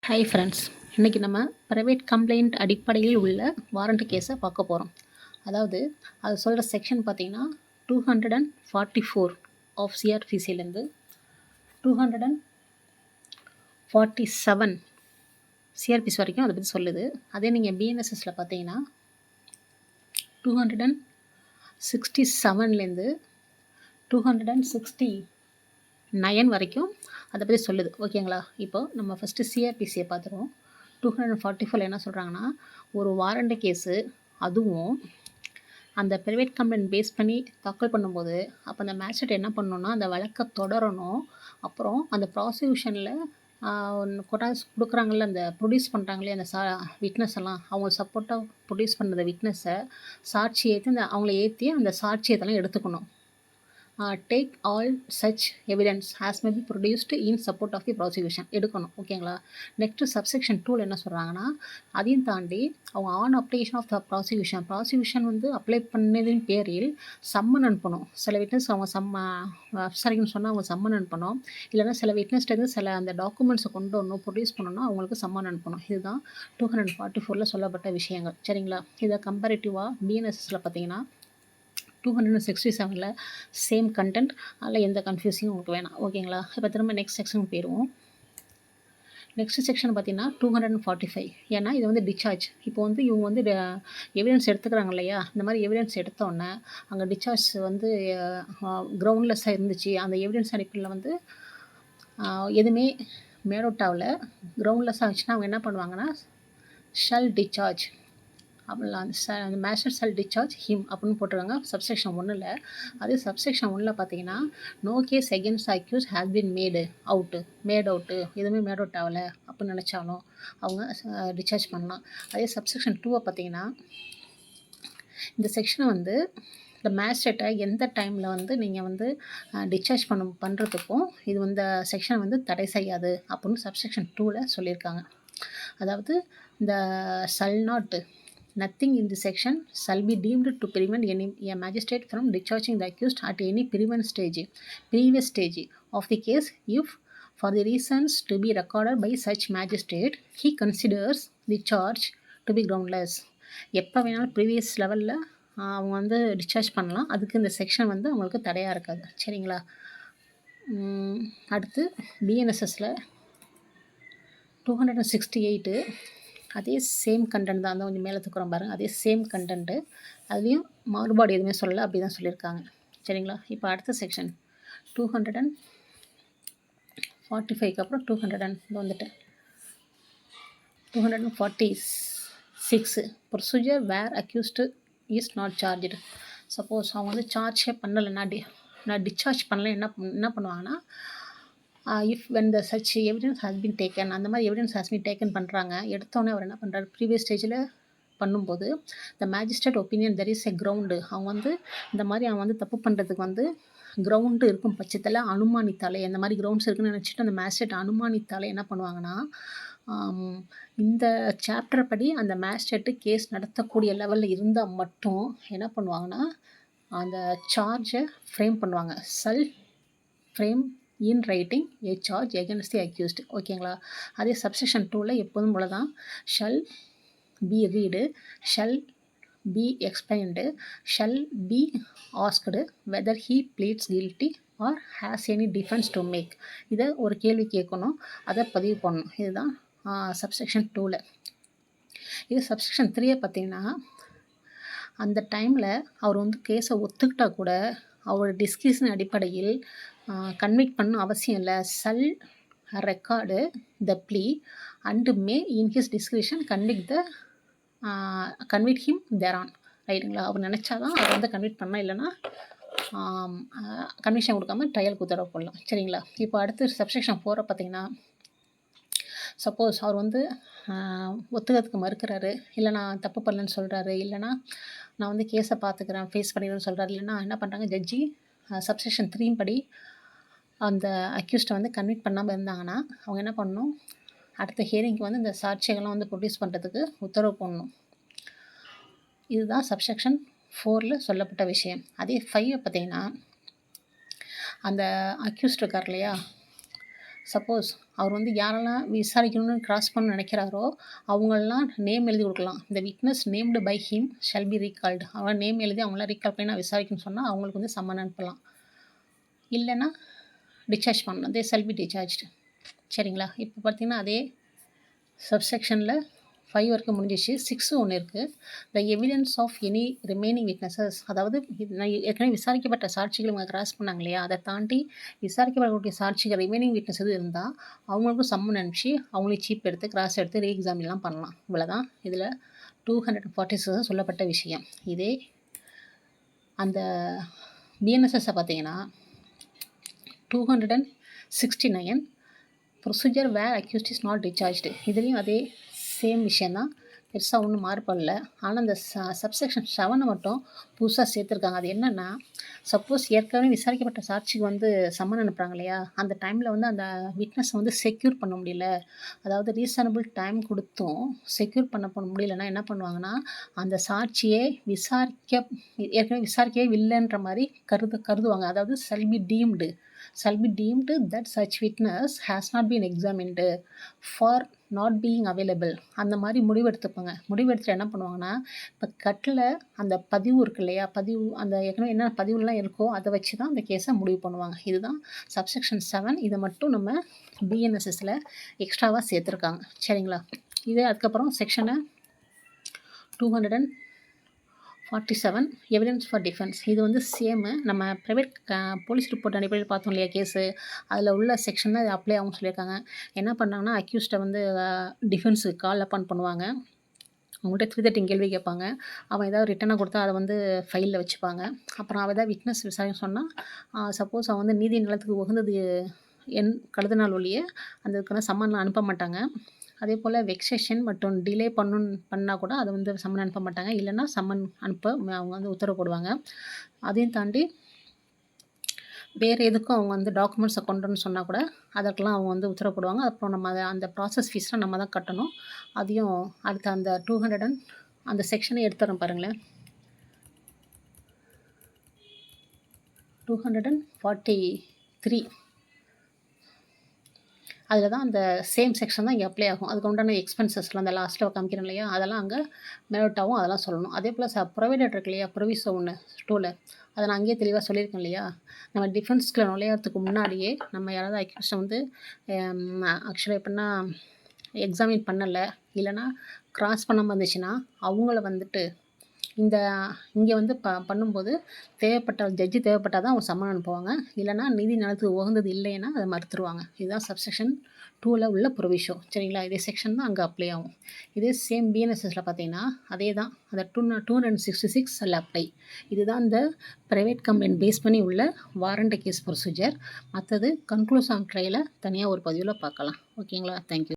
Hi friends, இன்றைக்கி நம்ம private complaint அடிப்படையில் உள்ள வாரண்ட் கேஸை பார்க்க போகிறோம். அதாவது அது சொல்கிற செக்ஷன் பார்த்திங்கன்னா 244 ஆஃப் சிஆர்பிசிலேருந்து 247 சிஆர்பிசி வரைக்கும் அதை பற்றி சொல்லுது. அதே நீங்கள் பிஎன்எஸ்எஸில் பார்த்தீங்கன்னா 267லேருந்து 269 வரைக்கும் அதை பற்றி சொல்லுது. ஓகேங்களா? இப்போ நம்ம ஃபஸ்ட்டு சிஆர்பிசியை பார்த்துருவோம். 244 என்ன சொல்கிறாங்கன்னா, ஒரு வாரண்ட் கேஸு, அதுவும் அந்த ப்ரைவேட் கம்ப்ளைண்ட் பேஸ் பண்ணி தாக்கல் பண்ணும்போது அப்போ அந்த மேஜிஸ்ட்ரேட் என்ன பண்ணணும்னா அந்த வழக்கை தொடரணும். அப்புறம் அந்த ப்ராசிக்யூஷனில் கொட்டாஸ் கொடுக்குறாங்கல்ல, அந்த ப்ரொடியூஸ் பண்ணுறாங்களே அந்த விட்னஸ் எல்லாம், அவங்க சப்போர்ட்டாக ப்ரொடியூஸ் பண்ணுற விட்னஸை சாட்சி ஏற்றி அவங்கள ஏற்றி அந்த சாட்சியத்தெல்லாம் எடுத்துக்கணும். Take all such evidence as may be produced in support of the prosecution எடுக்கணும். ஓகேங்களா? நெக்ஸ்ட்டு சப்செக்ஷன் 2 என்ன சொல்கிறாங்கன்னா, அதையும் தாண்டி அவங்க on application of the prosecution வந்து அப்ளை பண்ணதின் பேரில் சம்மன் அனுப்பணும். சில விட்னஸ் அவங்க விசாரிக்கணும்னு சொன்னால் அவங்க சம்மன் அனுப்பணும். இல்லைனா சில விட்னஸ்ட்டு சில அந்த டாக்குமெண்ட்ஸை கொண்டு வரணும், ப்ரொடியூஸ் பண்ணணும், அவங்களுக்கு சம்மன் அனுப்பணும். இதுதான் 244 சொல்லப்பட்ட விஷயங்கள். சரிங்களா? இதை கம்பேரிட்டிவாக பிஎன்எஸ்எஸில் பார்த்தீங்கன்னா 267 சேம் கண்டென்ட், அதில் எந்த கன்ஃபியூஸிங்கும் உங்களுக்கு வேணாம். ஓகேங்களா? இப்போ திரும்ப நெக்ஸ்ட் செக்ஷனுக்கு போயிடுவோம். நெக்ஸ்ட் செக்ஷன் பார்த்தீங்கன்னா 245. ஏன்னா இது வந்து டிஸ்சார்ஜ். இப்போ வந்து இவங்க வந்து எவிடன்ஸ் எடுத்துக்கிறாங்க இல்லையா? இந்த மாதிரி எவிடன்ஸ் எடுத்தோடனே அங்கே டிஸ்சார்ஜ் வந்து கிரவுண்ட்லெஸ்ஸாக இருந்துச்சு. அந்த எவிடன்ஸ் அடிப்படையில் வந்து எதுவுமே மேட் அவுட் ஆகல, கிரவுண்ட்லெஸ்ஸாக ஆச்சுன்னா அவங்க என்ன பண்ணுவாங்கன்னா ஷல் டிஸ்சார்ஜ் அந்த மேஜிஸ்ட்ரேட் ஷல் டிஸ்சார்ஜ் ஹிம் அப்படின்னு போட்டிருக்காங்க சப்செக்ஷன் 1ல். அதே சப்செக்ஷன் 1ல் பார்த்தீங்கன்னா no case against accuse has been made out எதுவுமே மேட் அவுட் ஆகலை அப்படின்னு நினச்சாலும் அவங்க டிஸ்சார்ஜ் பண்ணலாம். அதே சப்செக்ஷன் 2 பார்த்தீங்கன்னா இந்த செக்ஷனை வந்து இந்த மேஜிஸ்ட்ரேட்டை எந்த டைமில் வந்து நீங்கள் வந்து டிஸ்சார்ஜ் பண்ணுறதுக்கும் இது இந்த செக்ஷன் வந்து தடை செய்யாது அப்படின்னு சப்செக்ஷன் 2ல் சொல்லியிருக்காங்க. அதாவது இந்த shall not nothing in this section shall be deemed to prevent a magistrate from discharging the accused at any previous stage of the case if for the reasons to be recorded by such magistrate he considers the charge to be groundless. எப்போ வேணாலும் previous லெவலில் அவங்க வந்து discharge பண்ணலாம். அதுக்கு இந்த section வந்து அவங்களுக்கு தடையாக இருக்காது. சரிங்களா? அடுத்து பிஎன்எஸ்எஸில் 268 அதே சேம் கண்டென்ட் தான். அந்த கொஞ்சம் மேலே தூக்குறோம் பாருங்கள், அதே சேம் கண்டென்ட்டு. அதுலேயும் மாறுபாடு எதுவுமே சொல்லலை, அப்படி தான் சொல்லியிருக்காங்க. சரிங்களா? இப்போ அடுத்த செக்ஷன் 245க்கு அப்புறம் 246 procedure where accused is not charged. Suppose அவங்க வந்து சார்ஜே பண்ணலைன்னா, நான் டிஸ்சார்ஜ் பண்ணல, என்ன பண்ணுவாங்கன்னா if when the such evidence has been taken, அந்த மாதிரி எவிடன்ஸ் ஹாஸ் பின் டேக்கன் பண்ணுறாங்க. எடுத்தோடனே அவர் என்ன பண்ணுறாரு, ப்ரீவியஸ் ஸ்டேஜில் பண்ணும்போது த magistrate opinion there is a ground, அவங்க வந்து இந்த மாதிரி அவன் வந்து தப்பு பண்ணுறதுக்கு வந்து கிரவுண்டு இருக்கும் பட்சத்தில் அனுமானித்தாலே, இந்த மாதிரி கிரவுண்ட்ஸ் இருக்குன்னு நினச்சிட்டு அந்த மேஜிஸ்ட்ரேட் அனுமானித்தாலே என்ன பண்ணுவாங்கன்னா, இந்த சாப்டர் படி அந்த மேஜிஸ்ட்ரேட்டு கேஸ் நடத்தக்கூடிய லெவலில் இருந்தால் மட்டும் என்ன பண்ணுவாங்கன்னா அந்த சார்ஜை ஃப்ரேம் பண்ணுவாங்க. Shall frame in writing a charge against the accused. ஓகேங்களா? அதே சப்செக்ஷன் 2ல் எப்போதும் போல தான் shall be read, shall be explained, shall be asked whether he pleads guilty or has any defence to make. இதை ஒரு கேள்வி கேட்கணும், அதை பதிவு பண்ணணும். இதுதான் சப்செக்ஷன் 2ல். இது சப்செக்ஷன் 3 பார்த்தீங்கன்னா அந்த டைமில் அவர் வந்து கேஸை ஒத்துக்கிட்டா கூட அவரோட டிஸ்கஷன் அடிப்படையில் கன்விக்ட் பண்ண அவசியம் இல்லை. Shall record the plea and may in his discretion convict him thereon. ரைட்டுங்களா? அவர் நினச்சாதான் அவர் வந்து கன்விக்ட் பண்ணலாம், இல்லைன்னா கன்விக்ஷன் கொடுக்காம ட்ரையலுக்கு உத்தரவு போடலாம். சரிங்களா? இப்போ அடுத்து சப்செக்ஷன் 4 பார்த்தீங்கன்னா சப்போஸ் அவர் வந்து ஒத்துக்கிறதுக்கு மறுக்கிறாரு, இல்லை நான் தப்பு பண்ணலன்னு சொல்கிறாரு, இல்லைனா நான் வந்து கேஸை பார்த்துக்கிறேன் ஃபேஸ் பண்ணிடுறேன்னு சொல்கிறாரு, இல்லைனா என்ன பண்ணுறாங்க ஜட்ஜி சப்செக்ஷன் 3 படி அந்த அக்யூஸ்டை வந்து கன்விக்ட் பண்ணாமல் இருந்தாங்கன்னா அவங்க என்ன பண்ணணும், அடுத்த ஹியரிங்க்கு வந்து இந்த சாட்சியங்கள்லாம் வந்து ப்ரொடியூஸ் பண்ணுறதுக்கு உத்தரவு போடணும். இதுதான் சப்செக்ஷன் 4ல் சொல்லப்பட்ட விஷயம். அதே 5 பார்த்தீங்கன்னா அந்த அக்யூஸ்ட் இருக்கார் இல்லையா, சப்போஸ் அவர் வந்து யாரெல்லாம் விசாரிக்கணும்னு கிராஸ் பண்ண நினைக்கிறாரோ அவங்களெலாம் நேம் எழுதி கொடுக்கலாம். இந்த witness named by him shall be recalled. அவன் நேம் எழுதி அவங்களாம் ரீகால் பண்ணி நான் விசாரிக்கணும்னு சொன்னால் அவங்களுக்கு வந்து சம்மன் அனுப்பலாம். இல்லைன்னா டிஸ்சார்ஜ் பண்ணலாம். தே ஷல் பி டிஸ்சார்ஜ்டு. சரிங்களா? இப்போ பார்த்தீங்கன்னா அதே சப்செக்ஷனில் 5 வரைக்கும் முடிஞ்சிச்சு. 6 ஒன்று இருக்குது. The evidence of any remaining witnesses. அதாவது நான் ஏற்கனவே விசாரிக்கப்பட்ட சாட்சிகள் இவங்க கிராஸ் பண்ணாங்க இல்லையா, அதை தாண்டி விசாரிக்கப்படக்கூடிய சாட்சிகள் ரிமைனிங் விட்னஸ் எதுவும் இருந்தால் அவங்களுக்கும் சம்மன் அனுப்பிச்சு அவங்களையும் சீப் எடுத்து கிராஸ் எடுத்து ரீஎக்ஸாமின்லாம் பண்ணலாம். இவ்வளோதான் இதில் 246 சொல்லப்பட்ட விஷயம். இதே அந்த பிஎன்எஸ்எஸ்ஸை பார்த்தீங்கன்னா 269 procedure where accused is not discharged. இதுலேயும் அதே சேம் விஷயந்தான், பெருசாக ஒன்றும் மாறுபடல. ஆனால் அந்த சப்செக்ஷன் 7 மட்டும் புதுசாக சேர்த்துருக்காங்க. அது என்னென்னா, சப்போஸ் ஏற்கனவே விசாரிக்கப்பட்ட சாட்சிக்கு வந்து சம்மன் அனுப்புகிறாங்க இல்லையா, அந்த டைமில் வந்து அந்த விட்னஸை வந்து செக்யூர் பண்ண முடியல, அதாவது ரீசனபிள் டைம் கொடுத்தும் செக்யூர் பண்ண முடியலன்னா என்ன பண்ணுவாங்கன்னா, அந்த சாட்சியே ஏற்கனவே விசாரிக்கவே இல்லைன்ற மாதிரி கருதுவாங்க. அதாவது shall be deemed that such witness has not been examined for not being available. அந்த மாதிரி முடிவெடுத்துட்டு என்ன பண்ணுவாங்கன்னா, இப்போ கட்டில் அந்த பதிவு இருக்கு இல்லையா, அந்த ஏற்கனவே என்ன பதிவுலாம் இருக்கோ அதை வச்சு தான் அந்த கேஸை முடிவு பண்ணுவாங்க. இதுதான் சப்செக்ஷன் 7. இதை மட்டும் நம்ம பிஎன்எஸ்எஸில் எக்ஸ்ட்ராவாக சேர்த்துருக்காங்க. சரிங்களா? அதுக்கப்புறம் செக்ஷனை 247 எவிடன்ஸ் ஃபார் டிஃபென்ஸ். இது வந்து சேமு நம்ம ப்ரைவேட் போலீஸ் ரிப்போர்ட் அடிப்படையில் பார்த்தோம் இல்லையா கேஸு, அதில் உள்ள செக்ஷன் தான் இது அப்ளை ஆகும்னு சொல்லியிருக்காங்க. என்ன பண்ணாங்கன்னா, அக்யூஸ்டை வந்து டிஃபென்ஸுக்கு கால் அப்பான் பண்ணுவாங்க. அவங்கள்ட்ட 313 கேள்வி கேட்பாங்க. அவன் ஏதாவது ரிட்டனாக கொடுத்தா அதை வந்து ஃபைலில் வச்சுப்பாங்க. அப்புறம் அவள் ஏதாவது விட்னஸ் விசாரிக்க சொன்னால், சப்போஸ் அவன் வந்து நீதி நிலத்துக்கு உகந்தது கருதினால் ஒழிய அதுக்கான சம்மன்லாம் அனுப்ப மாட்டாங்க. அதே போல் வெக்ஸேஷன் மற்றும் டிலே பண்ணால் கூட அதை வந்து சம்மன் அனுப்ப மாட்டாங்க. இல்லைன்னா சம்மன் அனுப்ப அவங்க வந்து உத்தரவு போடுவாங்க. அதையும் தாண்டி வேறு எதுக்கும் அவங்க வந்து டாக்குமெண்ட்ஸை கொண்டுன்னு சொன்னால் கூட அதற்கெல்லாம் அவங்க வந்து உத்தரவு போடுவாங்க. அப்புறம் நம்ம அந்த ப்ராசஸ் ஃபீஸ்லாம் நம்ம தான் கட்டணும். அதையும் அடுத்த அந்த 200 அந்த செக்ஷனை எடுத்துறோம் பாருங்களேன். 243 அதில் தான் அந்த சேம் செக்ஷன் தான் இங்கே அப்ளை ஆகும். அதுக்கு உண்டான எக்ஸ்பென்சஸ்லாம் அந்த லாஸ்ட்டில் காமிக்கிறேன் இல்லையா, அதெல்லாம் அங்கே மெனோட்டாகவும் அதெல்லாம் சொல்லணும். அதே போல் ப்ரொவைடட் இருக்கு இல்லையா, ப்ரொவிஸோ 2ல் அதை நான் அங்கேயே தெளிவாக சொல்லியிருக்கேன் இல்லையா, நம்ம டிஃபென்ஸ்க்குள்ள நுழையிறதுக்கு முன்னாடியே நம்ம யாராவது அக்யூஸ்டை வந்து ஆக்சுவலாக எப்படின்னா எக்ஸாமின் பண்ணலை இல்லைனா கிராஸ் பண்ணாமல் இருந்துச்சுன்னா அவங்கள வந்துட்டு இங்கே வந்து பண்ணும்போது ஜட்ஜு தேவைப்பட்டால் தான் அவங்க சம்மன் அனுப்புவாங்க. இல்லைனா நீதி நிலத்துக்கு உகந்தது இல்லைன்னா அதை மறுத்துருவாங்க. இதுதான் சப்செக்ஷன் 2ல் உள்ள ப்ரொவிஷோ. சரிங்களா? இதே செக்ஷன் தான் அங்கே அப்ளை ஆகும். இதே சேம் பிஎன்எஸ்எஸில் பார்த்தீங்கன்னா அதே தான், அந்த 266 அதில் அப்ளை. இதுதான் இந்த ப்ரைவேட் கம்ப்ளைண்ட் பேஸ் பண்ணி உள்ள வாரண்ட் கேஸ் ப்ரொசீஜர். மற்றது கன்க்ளூஷன் ட்ரையலை தனியாக ஒரு பதிவில் பார்க்கலாம். ஓகேங்களா? தேங்க்யூ.